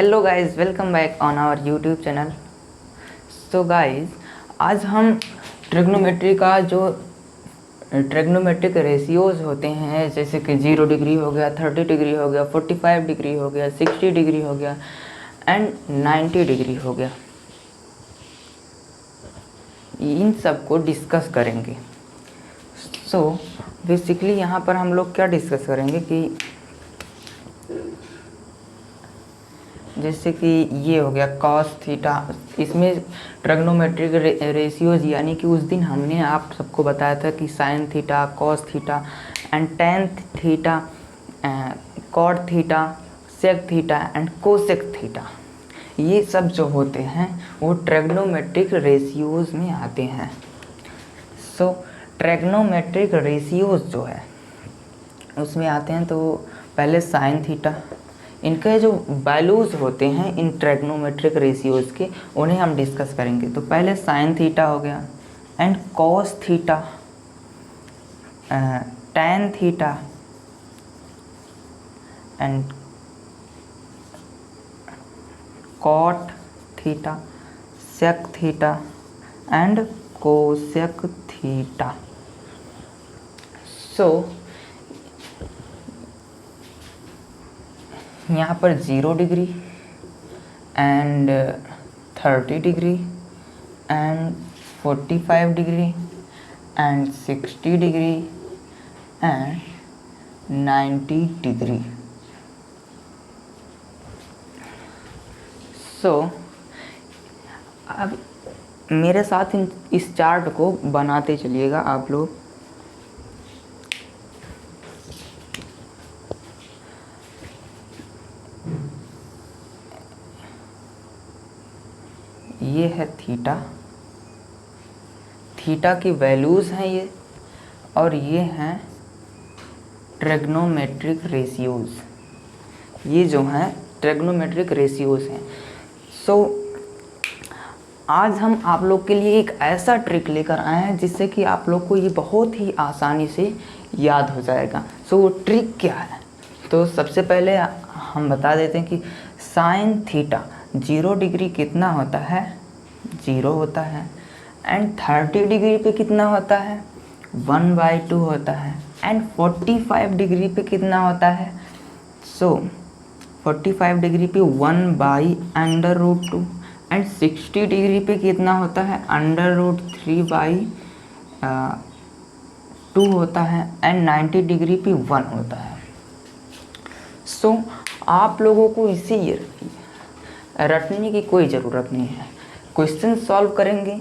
Hello guys, welcome back on our YouTube channel. So guys, आज हम trigonometry का जो ट्रिग्नोमेट्रिक रेशियोज़ होते हैं, जैसे कि 0 डिग्री हो गया, 30 डिग्री हो गया, 45 डिग्री हो गया, 60 डिग्री हो गया एंड 90 डिग्री हो गया, इन सब को डिस्कस करेंगे। सो बेसिकली यहाँ पर हम लोग क्या डिस्कस करेंगे कि जैसे कि ये हो गया कॉस थीटा, इसमें ट्रिग्नोमेट्रिक रेशियोज, यानी कि उस दिन हमने आप सबको बताया था कि sine theta, cos theta and tan theta, cot theta, sec theta and cosec theta, ये सब जो होते हैं वो ट्रिग्नोमेट्रिक रेशियोज में आते हैं। सो ट्रिग्नोमेट्रिक रेशियोज जो है उसमें आते हैं। तो पहले साइन थीटा, इनके जो वैल्यूज़ होते हैं इन ट्रिग्नोमेट्रिक रेशियोज़ के, उन्हें हम डिस्कस करेंगे। तो पहले साइन थीटा हो गया and cos theta, tan theta and cot theta, sec theta and cosec theta. So यहाँ पर 0 degree and 30 degree and 45 degree and 60 degree and 90 degree. So अब मेरे साथ इस चार्ट को बनाते चलिएगा आप लोग। ये है थीटा, थीटा की वैल्यूज़ हैं ये, और ये हैं ट्रिग्नोमेट्रिक रेशियोज़। ये जो हैं ट्रिग्नोमेट्रिक रेशियोज़ हैं। सो आज हम आप लोग के लिए एक ऐसा ट्रिक लेकर आए हैं जिससे कि आप लोग को ये बहुत ही आसानी से याद हो जाएगा। सो वो ट्रिक क्या है? तो सबसे पहले हम बता देते हैं कि साइन थीटा 0 डिग्री कितना होता है? 0 होता है। एंड 30 डिग्री पे कितना होता है? 1/2 होता है। एंड 45 डिग्री पे कितना होता है? सो 45 डिग्री पे 1/√2। एंड 60 डिग्री पे कितना होता है? √3/2 होता है। एंड 90 डिग्री पे 1 होता है। सो आप लोगों को इसे रटने की कोई ज़रूरत नहीं है। क्वेश्चन सॉल्व करेंगे,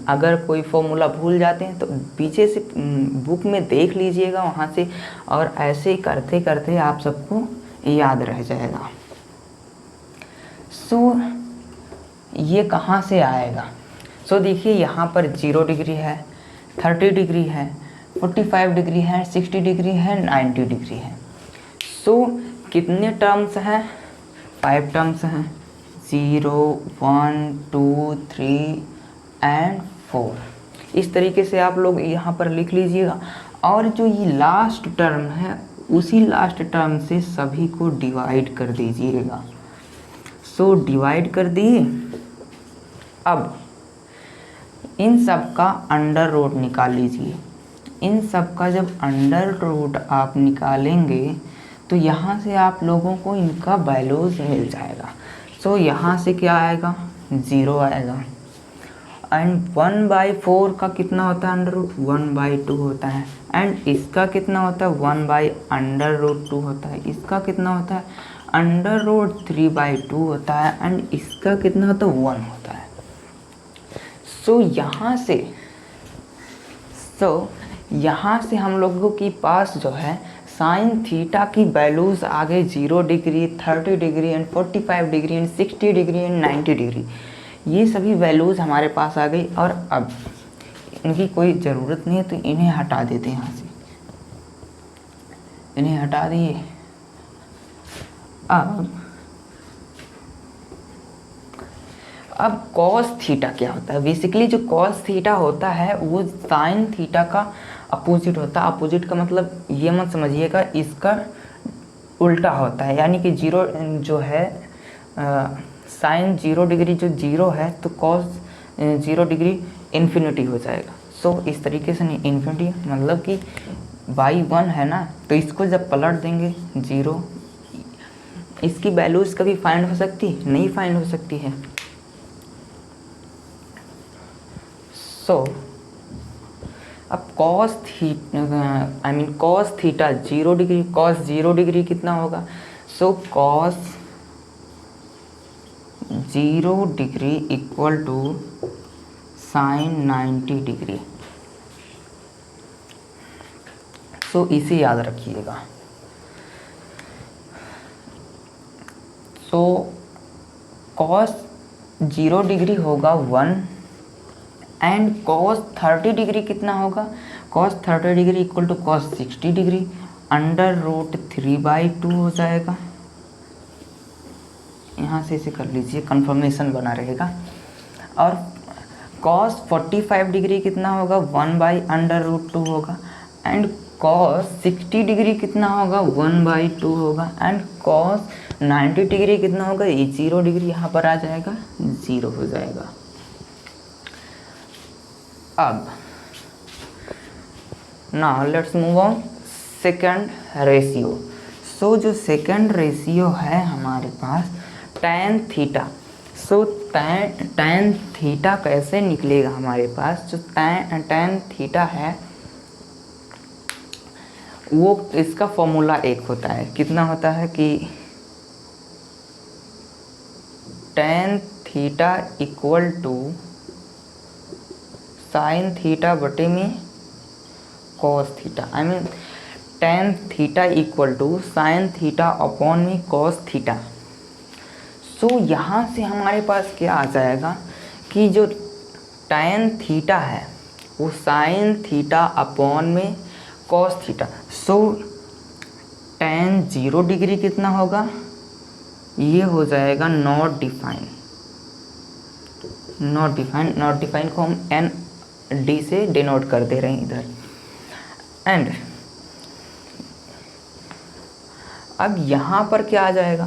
अगर कोई फॉर्मूला भूल जाते हैं तो पीछे से बुक में देख लीजिएगा वहाँ से, और ऐसे ही करते करते आप सबको याद रह जाएगा। सो ये कहाँ से आएगा? सो देखिए, यहाँ पर 0 डिग्री है, 30 डिग्री है, 45 डिग्री है, 60 डिग्री है, 90 डिग्री है। सो कितने टर्म्स हैं? 5 टर्म्स हैं, 0, 1, 2, 3 एंड 4। इस तरीके से आप लोग यहाँ पर लिख लीजिएगा। और जो ये लास्ट टर्म है, उसी लास्ट टर्म से सभी को डिवाइड कर दीजिएगा। सो डिवाइड कर दिए। अब इन सब का अंडर रूट निकाल लीजिए। इन सब का जब अंडर रूट आप निकालेंगे तो यहाँ से आप लोगों को इनका वैल्यूज़ मिल जाएगा। सो यहाँ से क्या आएगा? 0 आएगा। एंड 1/4 का कितना होता है? अंडर रूट 1/2 होता है। एंड इसका कितना होता है? 1/√2 होता है। इसका कितना होता है? √3/2 होता है। एंड इसका कितना होता है? 1 होता है। सो यहाँ से हम लोगों के पास जो है साइन थीटा की वैल्यूज़ आ गई 0 degree, 30 degree and 45 degree and 60 degree and 90 degree. ये सभी वैल्यूज़ हमारे पास आ गई। और अब इनकी कोई ज़रूरत नहीं है तो इन्हें हटा देते हैं। यहाँ से इन्हें हटा दिए। अब कॉस थीटा क्या होता है? बेसिकली जो कॉस थीटा होता है वो साइन थीटा का अपोजिट होता है। अपोजिट का मतलब ये मत समझिएगा इसका उल्टा होता है, यानी कि जीरो जो है साइन 0 डिग्री जो 0 है तो कॉस 0 डिग्री इन्फिनिटी हो जाएगा। सो इस तरीके से नहीं, इन्फिनिटी मतलब कि बाई 1 है ना, तो इसको जब पलट देंगे 0, इसकी वैल्यूज़ कभी फाइंड हो सकती नहीं, फाइंड हो सकती है। सो अब cos theta 0 degree, cos 0 degree कितना होगा? So cos 0 degree equal to sine 90 degree. So इसे याद रखिएगा। सो कॉस 0 डिग्री होगा 1 एंड कॉस 30 डिग्री कितना होगा? Cos 30 degree equal to cos 60 degree under root 3/2 हो जाएगा। यहाँ से इसे कर लीजिए, कंफर्मेशन बना रहेगा। और कॉस 45 डिग्री कितना होगा? 1/√2 होगा एंड कॉस 60 डिग्री कितना होगा? 1/2 होगा एंड कॉस 90 डिग्री कितना होगा? ये 0 डिग्री यहाँ पर आ जाएगा, 0 हो जाएगा। अब now let's move on second ratio. So जो सेकंड रेशियो है हमारे पास tan theta. So tan theta कैसे निकलेगा हमारे पास? जो tan थीटा है वो इसका फॉर्मूला एक होता है, कितना होता है कि tan theta equal to sine theta बटे में cos theta. I mean tan theta equal to sine theta upon में कॉस थीटा। सो यहाँ से हमारे पास क्या आ जाएगा कि जो tan थीटा है वो साइन थीटा अपॉन में cos theta. So tan 0 degree कितना होगा? ये हो जाएगा नॉट डिफाइन। नॉट डिफाइन को हम ND से डिनोट कर दे रहे हैं इधर। एंड अब यहाँ पर क्या आ जाएगा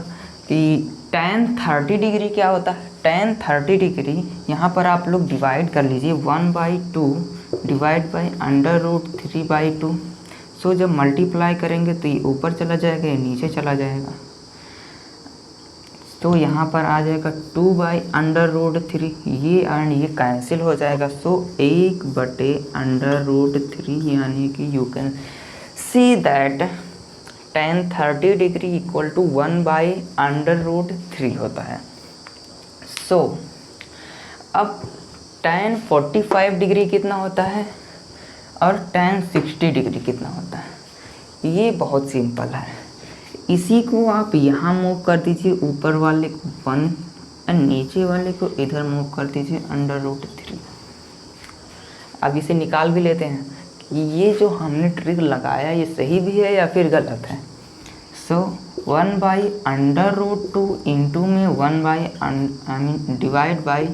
कि tan 30 डिग्री क्या होता है? tan 30 डिग्री यहाँ पर आप लोग डिवाइड कर लीजिए 1/2 डिवाइड बाई √3/2। सो जब मल्टीप्लाई करेंगे तो ये ऊपर चला जाएगा, ये नीचे चला जाएगा। तो यहाँ पर आ जाएगा 2/√3, ये एंड ये कैंसिल हो जाएगा। सो 1/√3 यानी कि you can see that tan 30 degree equal to 1/√3 होता है। सो अब tan 45 डिग्री कितना होता है और tan 60 डिग्री कितना होता है? ये बहुत सिंपल है। इसी को आप यहाँ मूव कर दीजिए, ऊपर वाले को 1 और नीचे वाले को इधर मूव कर दीजिए √3। अब इसे निकाल भी लेते हैं कि ये जो हमने ट्रिक लगाया ये सही भी है या फिर गलत है। सो 1/√2 इंटू में 1/डिवाइड बाई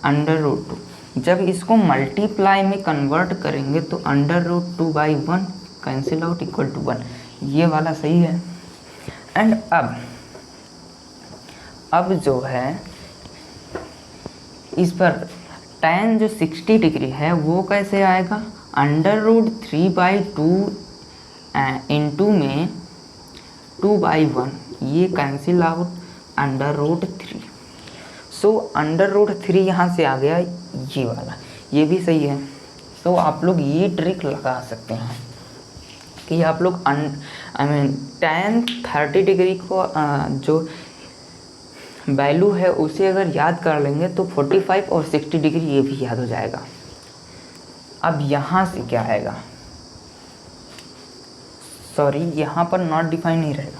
√2। जब इसको मल्टीप्लाई में कन्वर्ट करेंगे तो √2/1 कैंसिल आउट इक्वल टू 1, ये वाला सही है। एंड अब जो है इस पर tan जो 60 डिग्री है वो कैसे आएगा? √3/2 इंटू में 2/1, ये कैंसिल आउट √3। सो √3 यहाँ से आ गया, ये वाला, ये भी सही है। सो आप लोग ये ट्रिक लगा सकते हैं कि आप लोग tan 30 डिग्री को जो वैल्यू है उसे अगर याद कर लेंगे तो 45 और 60 डिग्री ये भी याद हो जाएगा। अब यहाँ से क्या आएगा? सॉरी, यहाँ पर नॉट डिफाइन नहीं रहेगा।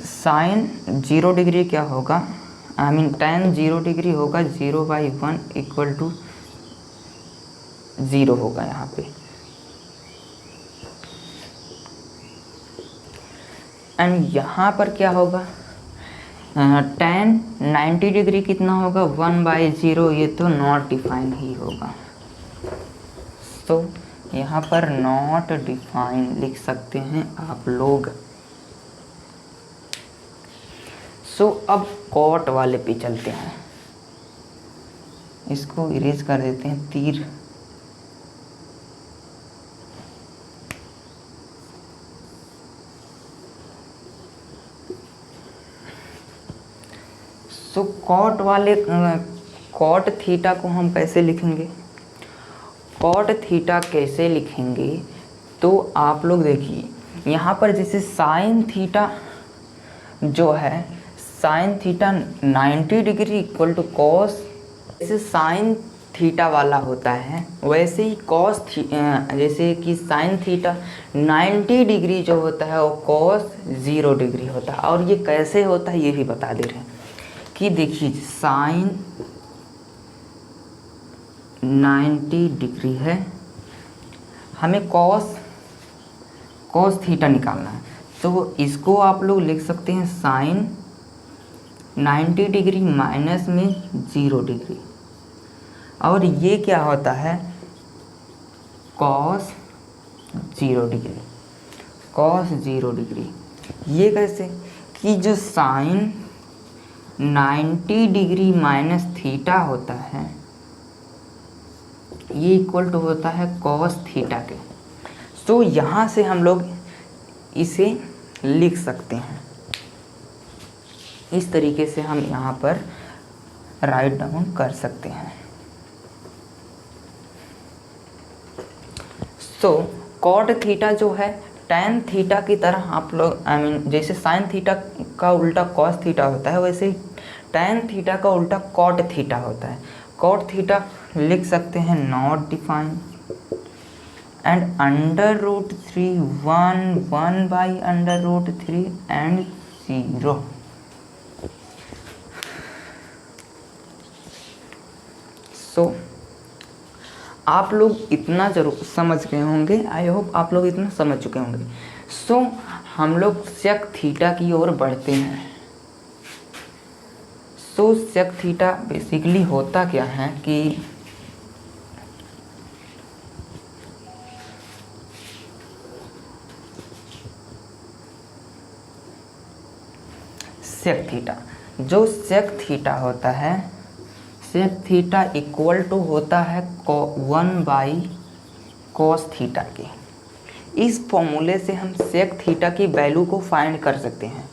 साइन 0 डिग्री क्या होगा? tan 0 डिग्री होगा 0/1 इक्वल टू 0 होगा यहाँ पे। एंड यहाँ पर क्या होगा? tan 90 डिग्री कितना होगा? 1/0, ये तो नॉट डिफाइन ही होगा। तो यहाँ पर नॉट डिफाइन लिख सकते हैं आप लोग। सो अब कॉट वाले पे चलते हैं, इसको इरेज कर देते हैं तीर। सो कॉट वाले कॉट थीटा को हम कैसे लिखेंगे, कॉट थीटा कैसे लिखेंगे, तो आप लोग देखिए यहाँ पर जैसे साइन थीटा जो है, sine theta 90 degree equal to cos, जैसे साइन थीटा वाला होता है वैसे ही कॉस जैसे कि साइन थीटा 90 डिग्री जो होता है वो कॉस 0 डिग्री होता है। और ये कैसे होता है ये भी बता दे रहे हैं कि देखिए साइन 90 डिग्री है, हमें कॉस थीटा निकालना है, तो इसको आप लोग लिख सकते हैं साइन 90 डिग्री माइनस में 0 डिग्री, और ये क्या होता है कॉस 0 डिग्री, कॉस 0 डिग्री। ये कैसे कि जो साइन 90 डिग्री माइनस थीटा होता है ये इक्वल टू होता है कॉस थीटा के। तो यहाँ से हम लोग इसे लिख सकते हैं, इस तरीके से हम यहाँ पर राइट डाउन कर सकते हैं। तो कॉट थीटा जो है टैन थीटा की तरह आप लोग जैसे साइन थीटा का उल्टा कॉस थीटा होता है वैसे ही टैन थीटा का उल्टा कॉट थीटा होता है। कॉट थीटा लिख सकते हैं not define and √3 1 by √3 and 0। सो आप लोग इतना जरूर समझ गए होंगे, आई होप आप लोग इतना समझ चुके होंगे। सो हम लोग सेक थीटा की ओर बढ़ते हैं। सो सेक थीटा बेसिकली होता क्या है कि सेक थीटा, जो सेक थीटा होता है, सेक थीटा इक्वल टू होता है 1 बाई कॉस थीटा के। इस फॉर्मूले से हम सेक थीटा की वैल्यू को फाइंड कर सकते हैं।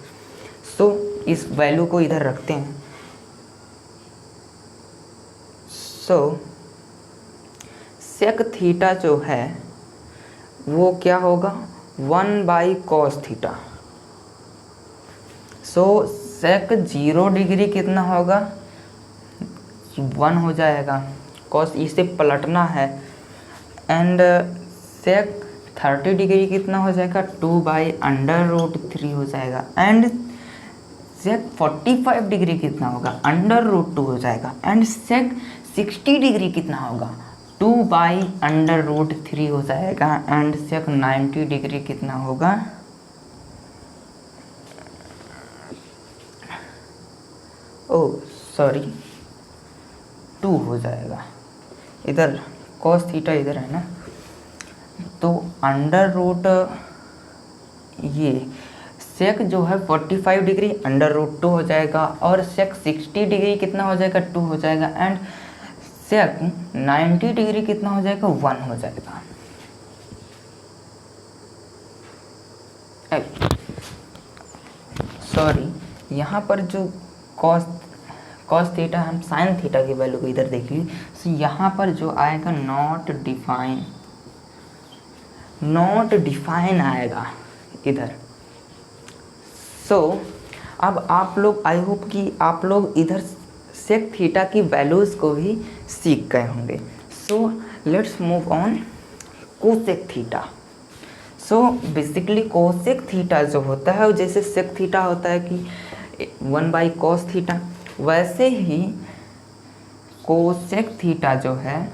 सो इस वैल्यू को इधर रखते हैं। सो सेक थीटा जो है वो क्या होगा 1 by cos theta. So sec 0 degree कितना होगा 1 हो जाएगा, कॉस इसे पलटना है, एंड सेक 30 डिग्री कितना हो जाएगा 2 बाई √3 हो जाएगा, एंड सेक 45 डिग्री कितना होगा √2 हो जाएगा, एंड सेक 60 डिग्री कितना होगा 2 बाई √3 हो जाएगा, एंड सेक 90 डिग्री कितना होगा सॉरी 2 हो जाएगा। इधर कॉस थीटा इधर है ना, तो ये सेक जो है 45 डिग्री √2 हो जाएगा, और सेक 60 डिग्री कितना हो जाएगा 2 हो जाएगा, एंड सेक 90 डिग्री कितना हो जाएगा 1 हो जाएगा। सॉरी यहाँ पर जो कॉस थीटा हम साइन थीटा की वैल्यू को इधर देख ली, तो यहाँ पर जो आएगा नॉट डिफाइन आएगा इधर। सो अब आप लोग आई होप कि आप लोग इधर सेक थीटा की वैल्यूज़ को भी सीख गए होंगे। So let's move on cosec theta. So basically cosec theta जो होता है जैसे सेक थीटा होता है कि 1 बाई कॉस थीटा, वैसे ही कोसेक थीटा जो है,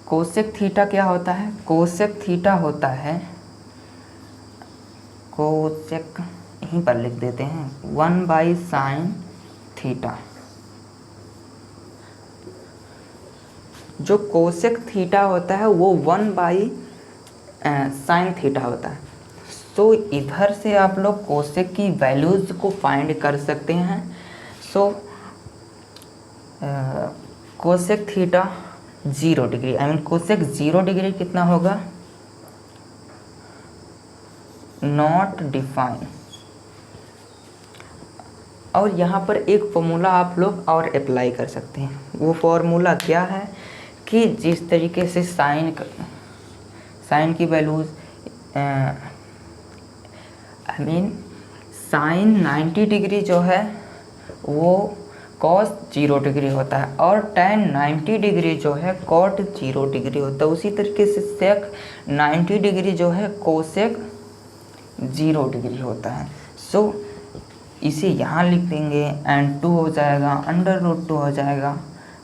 कोसेक थीटा क्या होता है, कोसेक थीटा होता है, कोसेक यहीं पर लिख देते हैं 1 बाई साइन थीटा। जो कोसेक थीटा होता है वो 1 बाई साइन थीटा होता है। सो इधर से आप लोग कोसेक की वैल्यूज़ को फाइंड कर सकते हैं। So cosec theta 0 degree, I mean cosec 0 degree कितना होगा, नॉट डिफाइन। और यहाँ पर एक फॉर्मूला आप लोग और अप्लाई कर सकते हैं। वो फॉर्मूला क्या है कि जिस तरीके से साइन की values I mean sine 90 degree जो है वो कॉस 0 डिग्री होता है, और tan 90 डिग्री जो है कॉट 0 डिग्री होता है। उसी तरीके से सेक 90 डिग्री जो है कोसेक 0 डिग्री होता है। सो इसे यहाँ लिख देंगे एंड 2 हो जाएगा, √2 हो जाएगा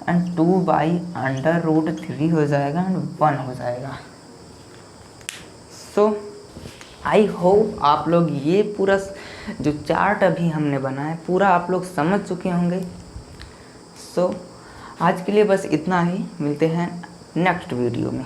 एंड 2/√3 हो जाएगा एंड 1 हो जाएगा। सो आई होप आप लोग ये पूरा जो चार्ट अभी हमने बनाया पूरा आप लोग समझ चुके होंगे। सो आज के लिए बस इतना ही, मिलते हैं नेक्स्ट वीडियो में।